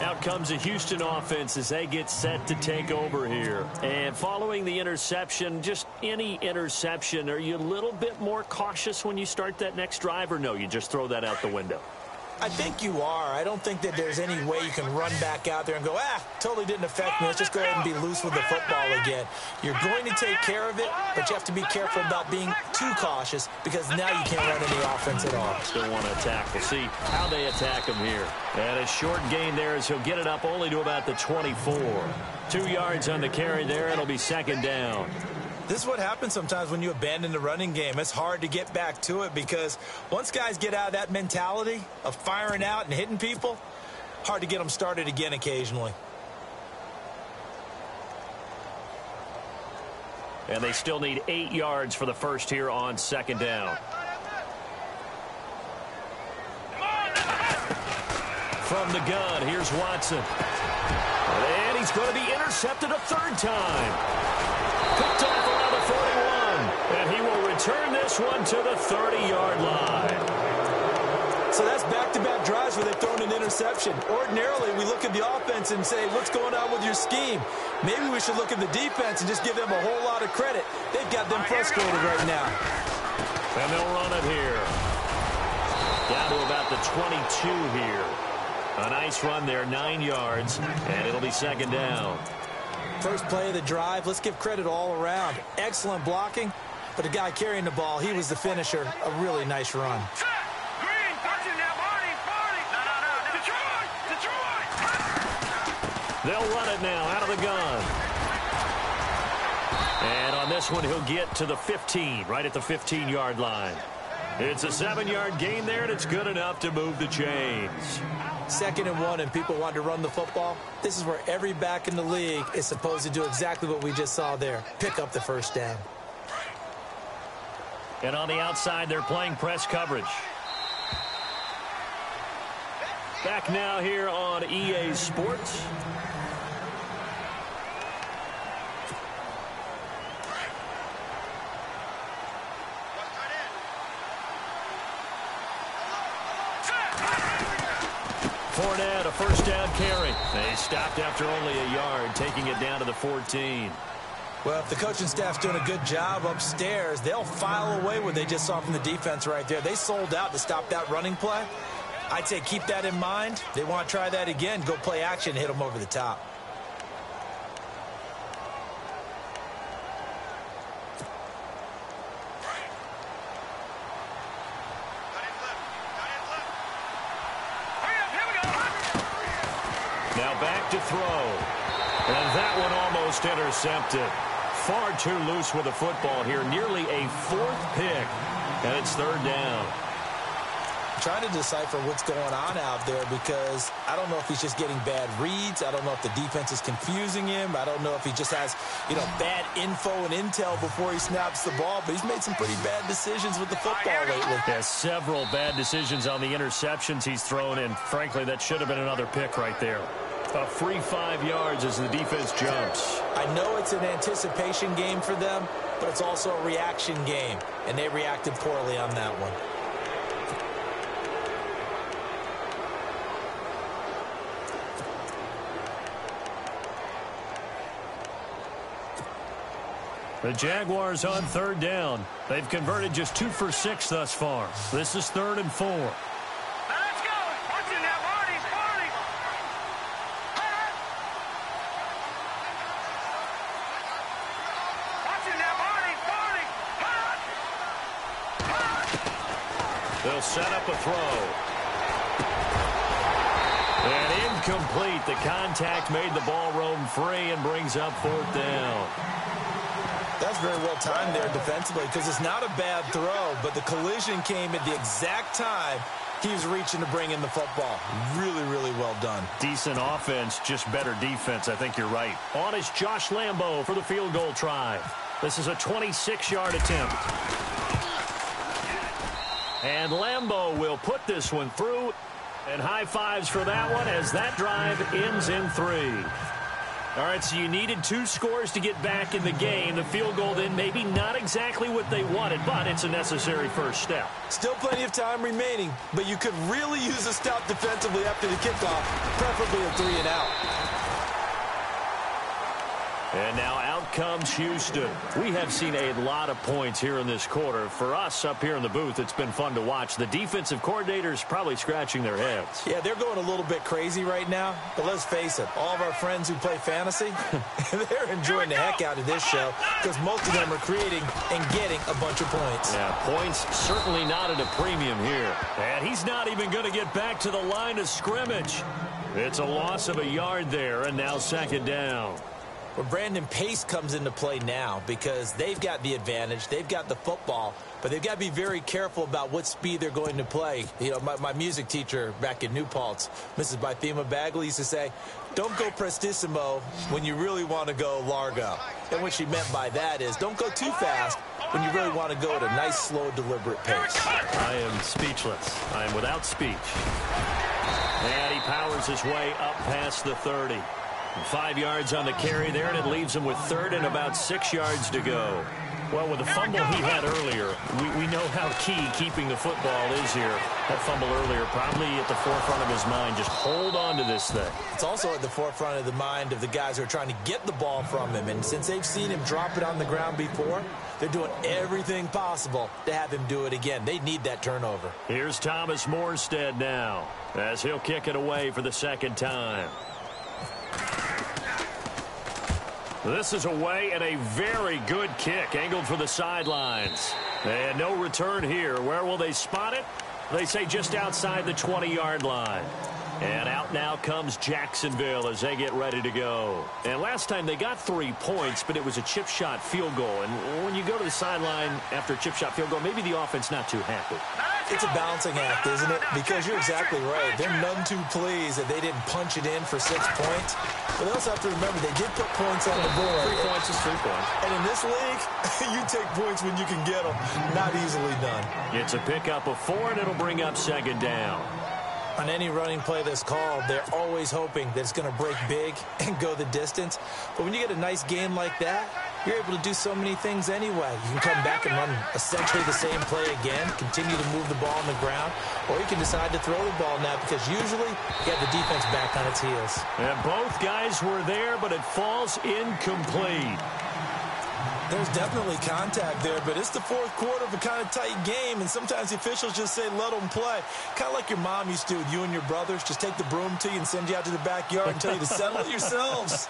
Out comes the Houston offense as they get set to take over here. And following the interception, just any interception, are you a little bit more cautious when you start that next drive, or no, you just throw that out the window? I think you are. I don't think that there's any way you can run back out there and go, totally didn't affect me. Let's just go ahead and be loose with the football again. You're going to take care of it, but you have to be careful about being too cautious because now you can't run any offense at all. Still want to attack. We'll see how they attack him here. And a short gain there as he'll get it up only to about the 24. 2 yards on the carry there. It'll be 2nd down. This is what happens sometimes when you abandon the running game. It's hard to get back to it because once guys get out of that mentality of firing out and hitting people, hard to get them started again occasionally. And they still need 8 yards for the first here on second down. From the gun, here's Watson. And he's going to be intercepted a third time. Picked off around the 41. And he will return this one to the 30-yard line. So that's back-to-back drives where they've thrown an interception. Ordinarily, we look at the offense and say, what's going on with your scheme? Maybe we should look at the defense and just give them a whole lot of credit. They've got them frustrated right now. And they'll run it here. Down to about the 22 here. A nice run there, 9 yards, and it'll be second down. First play of the drive, let's give credit all around. Excellent blocking, but the guy carrying the ball, he was the finisher. A really nice run. They'll run it now out of the gun. And on this one, he'll get to the 15, right at the 15-yard line. It's a 7-yard gain there, and it's good enough to move the chains. 2nd and 1, and people want to run the football. This is where every back in the league is supposed to do exactly what we just saw there. Pick up the first down. And on the outside, they're playing press coverage. Back now here on EA Sports. Fournette, a first down carry. They stopped after only a yard, taking it down to the 14. Well, if the coaching staff's doing a good job upstairs, they'll file away what they just saw from the defense right there. They sold out to stop that running play. I'd say keep that in mind. They want to try that again. Go play action, hit them over the top. Now back to throw. And that one almost intercepted. Far too loose with the football here. Nearly a 4th pick. And it's 3rd down. Trying to decipher what's going on out there because I don't know if he's just getting bad reads. I don't know if the defense is confusing him. I don't know if he just has, bad info and intel before he snaps the ball. But he's made some pretty bad decisions with the football lately. Has several bad decisions on the interceptions he's thrown, and frankly, that should have been another pick right there. A free 5 yards as the defense jumps. I know it's an anticipation game for them, but it's also a reaction game, and they reacted poorly on that one. The Jaguars on 3rd down. They've converted just 2 for 6 thus far. This is 3rd and 4. Let's go. What's in that party? What's in that party? They'll set up a throw. And incomplete. The contact made the ball roam free and brings up 4th down. That's very well timed there defensively because it's not a bad throw, but the collision came at the exact time he was reaching to bring in the football. Really, really well done. Decent offense, just better defense. I think you're right. On is Josh Lambo for the field goal try. This is a 26-yard attempt. And Lambo will put this one through. And high fives for that one as that drive ends in 3. All right, so you needed 2 scores to get back in the game. The field goal then maybe not exactly what they wanted, but it's a necessary first step. Still plenty of time remaining, but you could really use a stop defensively after the kickoff, preferably a 3-and-out. And now out comes Houston. We have seen a lot of points here in this quarter. For us up here in the booth, it's been fun to watch. The defensive coordinators probably scratching their heads. Yeah, they're going a little bit crazy right now. But let's face it, all of our friends who play fantasy, they're enjoying the heck out of this show because most of them are creating and getting a bunch of points. Yeah, points certainly not at a premium here. And he's not even going to get back to the line of scrimmage. It's a loss of a yard there, and now 2nd down. Well, Brandon, pace comes into play now because they've got the advantage. They've got the football, but they've got to be very careful about what speed they're going to play. You know, my music teacher back in New Paltz, Mrs. Bythema Bagley, used to say, don't go prestissimo when you really want to go largo. And what she meant by that is don't go too fast when you really want to go at a nice, slow, deliberate pace. I am speechless. I am without speech. And he powers his way up past the 30. 5 yards on the carry there, and it leaves him with third and about 6 yards to go. Well, with the fumble he had earlier, we know how key keeping the football is here. That fumble earlier probably at the forefront of his mind. Just hold on to this thing. It's also at the forefront of the mind of the guys who are trying to get the ball from him. And since they've seen him drop it on the ground before, they're doing everything possible to have him do it again. They need that turnover. Here's Thomas Morstead now as he'll kick it away for the second time. This is away and a very good kick angled for the sidelines. And no return here. Where will they spot it? They say just outside the 20-yard line. And out now comes Jacksonville as they get ready to go. And last time they got 3 points, but it was a chip shot field goal. And when you go to the sideline after a chip shot field goal, maybe the offense not too happy. It's a balancing act, isn't it? Because you're exactly right. They're none too pleased that they didn't punch it in for 6 points. But they also have to remember they did put points on the board. 3 points is 3 points. And in this league, you take points when you can get them. Not easily done. It's a pickup of 4, and it'll bring up second down. On any running play that's called, they're always hoping that it's going to break big and go the distance. But when you get a nice game like that, you're able to do so many things anyway. You can come back and run essentially the same play again, continue to move the ball on the ground, or you can decide to throw the ball now because usually you have the defense back on its heels. And both guys were there, but it falls incomplete. There's definitely contact there, but it's the fourth quarter of a kind of tight game, and sometimes the officials just say, let them play. Kind of like your mom used to do with you and your brothers. Just take the broom to you and send you out to the backyard and tell you to settle it yourselves.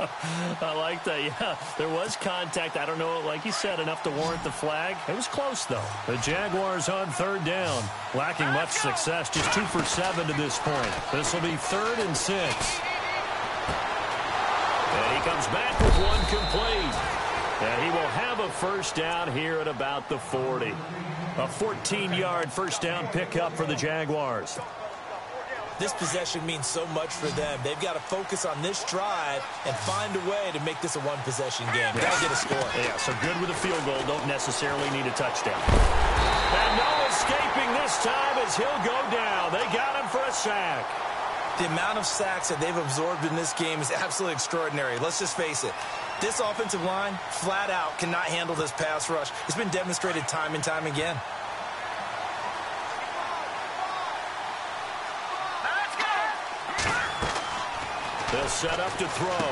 I like that, yeah. There was contact. I don't know, like you said, enough to warrant the flag. It was close, though. The Jaguars on third down. Lacking much success, just 2 for 7 to this point. This will be 3rd and 6. And he comes back with one complete. And he will have a first down here at about the 40. A 14-yard first down pickup for the Jaguars. This possession means so much for them. They've got to focus on this drive and find a way to make this a one-possession game. Got to get a score. Yeah, so good with a field goal. Don't necessarily need a touchdown. And no escaping this time as he'll go down. They got him for a sack. The amount of sacks that they've absorbed in this game is absolutely extraordinary. Let's just face it. This offensive line, flat out, cannot handle this pass rush. It's been demonstrated time and time again. They'll set up to throw.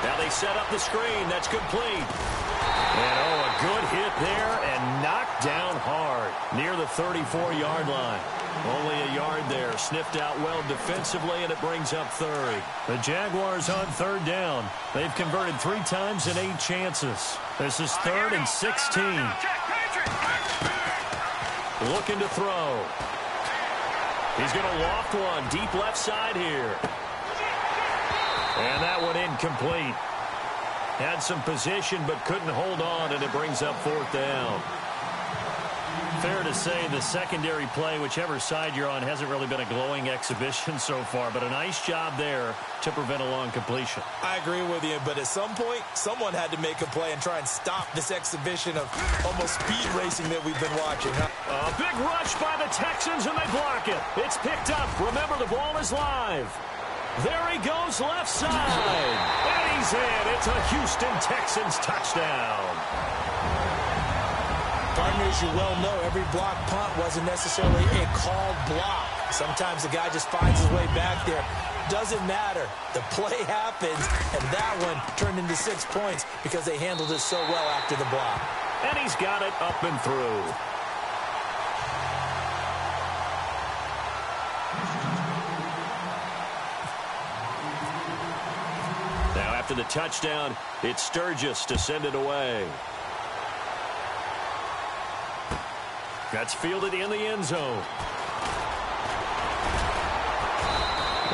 Now they set up the screen. That's complete. And, a good hit there and knocked down hard near the 34-yard line. Only a yard there. Sniffed out well defensively, and it brings up 3rd. The Jaguars on 3rd down. They've converted 3 times in 8 chances. This is 3rd and 16. Looking to throw. He's going to loft one deep left side here. And that one incomplete. Had some position but couldn't hold on, and it brings up 4th down. Fair to say the secondary play, whichever side you're on, hasn't really been a glowing exhibition so far, but a nice job there to prevent a long completion. I agree with you, but at some point, someone had to make a play and try and stop this exhibition of almost speed racing that we've been watching. A big rush by the Texans, and they block it. It's picked up. Remember, the ball is live. There he goes left side. And he's in. It's a Houston Texans touchdown. Partner, as you well know, every block punt wasn't necessarily a called block. Sometimes the guy just finds his way back there. Doesn't matter. The play happens, and that one turned into 6 points because they handled it so well after the block. And he's got it up and through. Now after the touchdown, it's Sturgis to send it away. That's fielded in the end zone.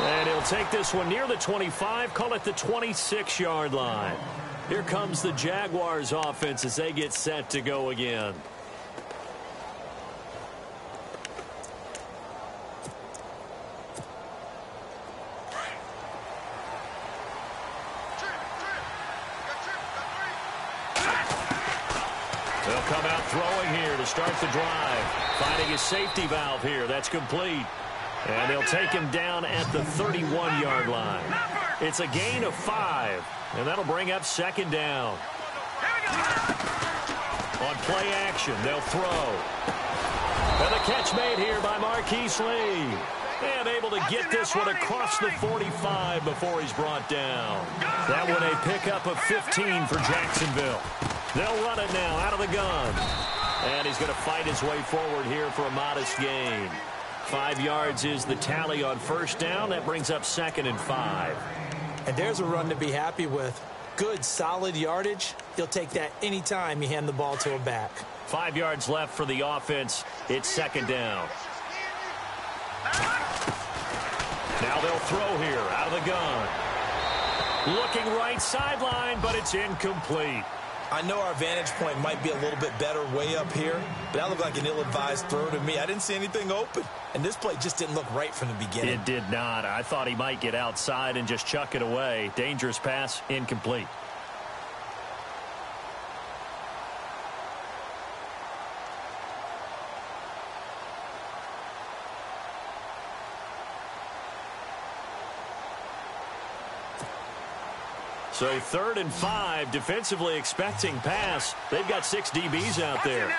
And he'll take this one near the 25, call it the 26-yard line. Here comes the Jaguars offense as they get set to go again. They'll come out throwing here to start the drive. Finding his safety valve here. That's complete. And they'll take him down at the 31-yard line. It's a gain of 5. And that'll bring up second down. On play action, they'll throw. And the catch made here by Marquise Lee. And able to get this one across the 45 before he's brought down. That one a pickup of 15 for Jacksonville. They'll run it now out of the gun. And he's going to fight his way forward here for a modest gain. 5 yards is the tally on first down. That brings up 2nd and 5. And there's a run to be happy with. Good, solid yardage. You'll take that anytime you hand the ball to a back. 5 yards left for the offense. It's 2nd down. Now they'll throw here out of the gun. Looking right sideline, but it's incomplete. I know our vantage point might be a little bit better way up here, but that looked like an ill-advised throw to me. I didn't see anything open, and this play just didn't look right from the beginning. It did not. I thought he might get outside and just chuck it away. Dangerous pass, incomplete. So 3rd and 5, defensively expecting pass. They've got 6 DBs out there.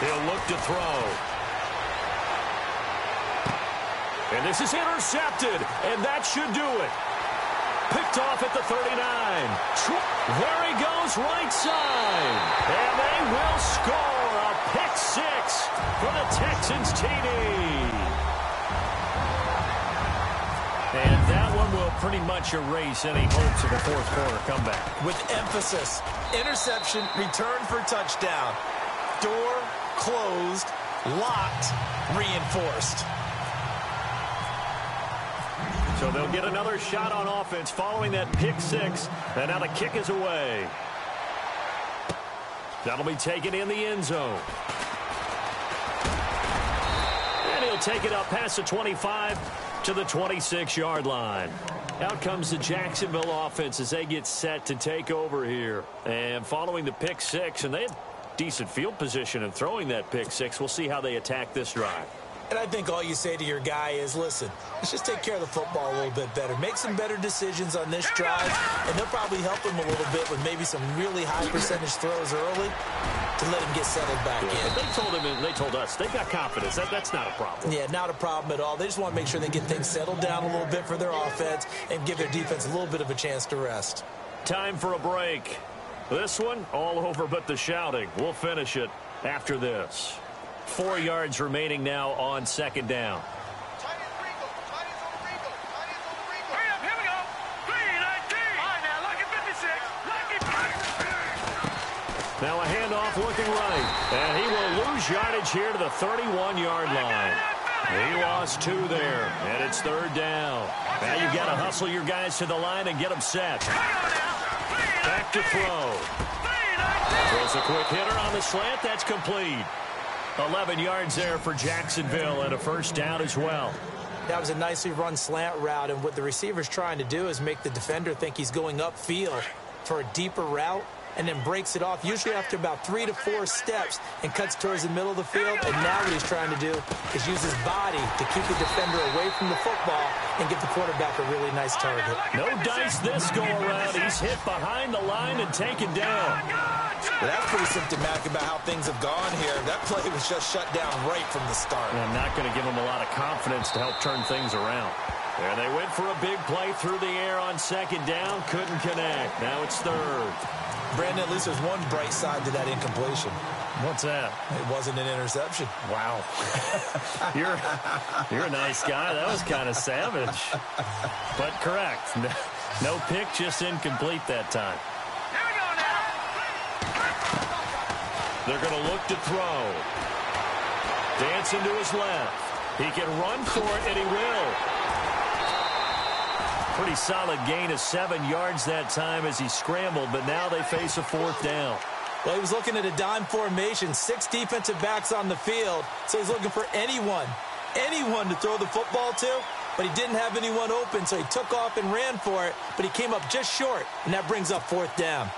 He'll look to throw. And this is intercepted, and that should do it. Picked off at the 39. There he goes, right side. And they will score a pick 6 for the Texans TD. And that one will pretty much erase any hopes of a fourth quarter comeback. With emphasis, interception, return for touchdown. Door closed, locked, reinforced. So they'll get another shot on offense following that pick 6. And now the kick is away. That'll be taken in the end zone. And he'll take it up past the 25 to the 26-yard line. Out comes the Jacksonville offense as they get set to take over here. And following the pick 6, and they had decent field position in throwing that pick 6. We'll see how they attack this drive. And I think all you say to your guy is, listen, let's just take care of the football a little bit better. Make some better decisions on this drive, and they'll probably help him a little bit with maybe some really high percentage throws early to let him get settled back in. They told him, and they told us, they got confidence. That's not a problem. Yeah, not a problem at all. They just want to make sure they get things settled down a little bit for their offense and give their defense a little bit of a chance to rest. Time for a break. This one, all over but the shouting. We'll finish it after this. 4 yards remaining now on 2nd down. Now a handoff looking right. And he will lose yardage here to the 31-yard line. He lost 2 there, and it's 3rd down. Now you've got to hustle your guys to the line and get them set. Back to throw. Throws a quick hitter on the slant. That's complete. 11 yards there for Jacksonville and a first down as well. That was a nicely run slant route, and what the receiver's trying to do is make the defender think he's going upfield for a deeper route and then breaks it off, usually after about 3 to 4 steps, and cuts towards the middle of the field. And now what he's trying to do is use his body to keep the defender away from the football and get the quarterback a really nice target. No dice this go-around. He's hit behind the line and taken down. Well, that's pretty symptomatic about how things have gone here. That play was just shut down right from the start. I'm not going to give him a lot of confidence to help turn things around. And they went for a big play through the air on 2nd down. Couldn't connect. Now it's 3rd. Brandon, at least there's one bright side to that incompletion. What's that? It wasn't an interception. Wow. You're a nice guy. That was kind of savage. But correct. No pick, just incomplete that time. They're going to look to throw. Dancing to his left. He can run for it, and he will. Pretty solid gain of 7 yards that time as he scrambled, but now they face a 4th down. Well, he was looking at a dime formation, 6 defensive backs on the field, so he's looking for anyone to throw the football to, but he didn't have anyone open, so he took off and ran for it, but he came up just short, and that brings up 4th down.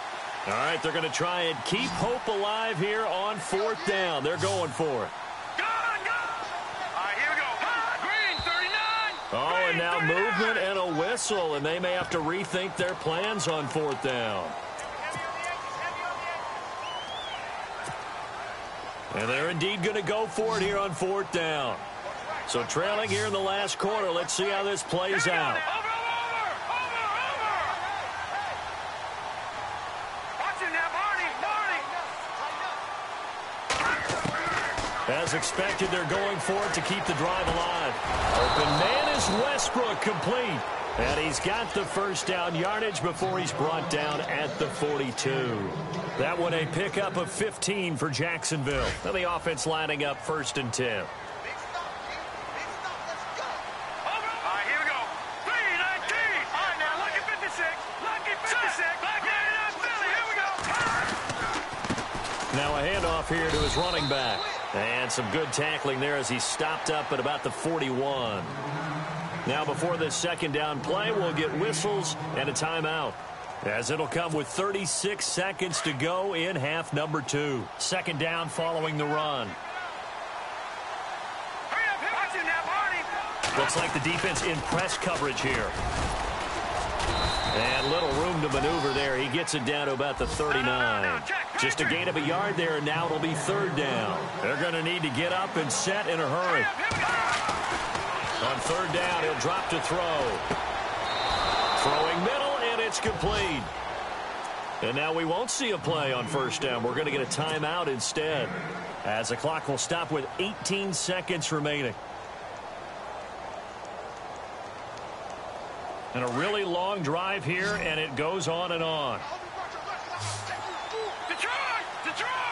All right, they're going to try and keep hope alive here on 4th down. They're going for it. Oh, and now movement and a whistle, and they may have to rethink their plans on 4th down. And they're indeed going to go for it here on 4th down. So trailing here in the last quarter, let's see how this plays out. As expected, they're going for it to keep the drive alive. Open man is Westbrook, complete. And he's got the 1st down yardage before he's brought down at the 42. That one a pickup of 15 for Jacksonville. And the offense lining up 1st and 10. Now a handoff here to his running back. And some good tackling there as he stopped up at about the 41. Now before this 2nd down play, we'll get whistles and a timeout, as it'll come with 36 seconds to go in half number 2. 2nd down following the run. Looks like the defense in press coverage here. And little room to maneuver there. He gets it down to about the 39. Just a gain of a yard there, and now it'll be 3rd down. They're going to need to get up and set in a hurry. On 3rd down, he'll drop to throw. Throwing middle, and it's complete. And now we won't see a play on 1st down. We're going to get a timeout instead, as the clock will stop with 18 seconds remaining. And a really long drive here, and it goes on and on. Detroit,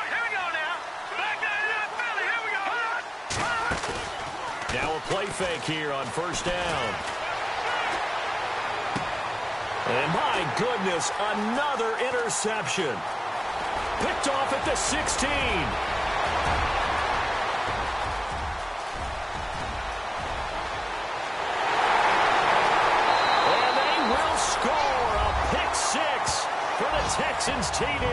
here we go now. Back down Philly, here we go. Now a play fake here on 1st down. And my goodness, another interception. Picked off at the 16. Texans TD.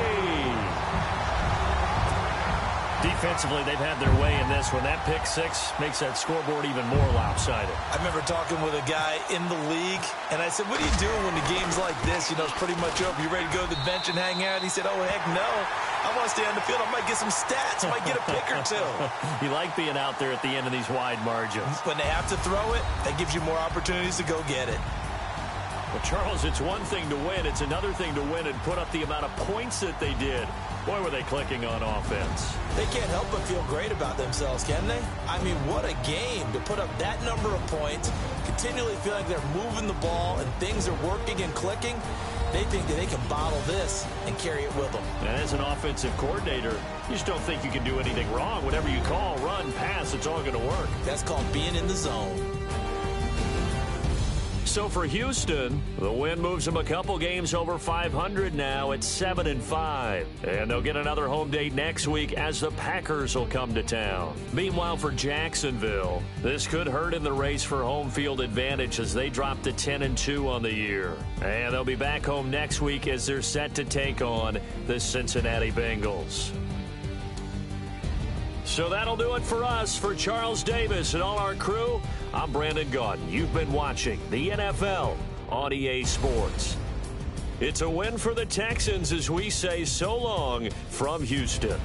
Defensively, they've had their way in this one. That pick 6 makes that scoreboard even more lopsided. I remember talking with a guy in the league, and I said, what are you doing when the game's like this? You know, it's pretty much over. You ready to go to the bench and hang out? He said, oh, heck no. I want to stay on the field. I might get some stats. I might get a pick or 2. You like being out there at the end of these wide margins. When they have to throw it, that gives you more opportunities to go get it. Well, Charles, it's one thing to win. It's another thing to win and put up the amount of points that they did. Boy, were they clicking on offense. They can't help but feel great about themselves, can they? I mean, what a game to put up that number of points, continually feel like they're moving the ball and things are working and clicking. They think that they can bottle this and carry it with them. And as an offensive coordinator, you just don't think you can do anything wrong. Whatever you call, run, pass, it's all going to work. That's called being in the zone. So for Houston, the win moves them a couple games over 500 now at 7-5. And they'll get another home date next week as the Packers will come to town. Meanwhile, for Jacksonville, this could hurt in the race for home field advantage as they drop to 10-2 on the year. And they'll be back home next week as they're set to take on the Cincinnati Bengals. So that'll do it for us. For Charles Davis and all our crew, I'm Brandon Gaudin. You've been watching the NFL on EA Sports. It's a win for the Texans as we say so long from Houston.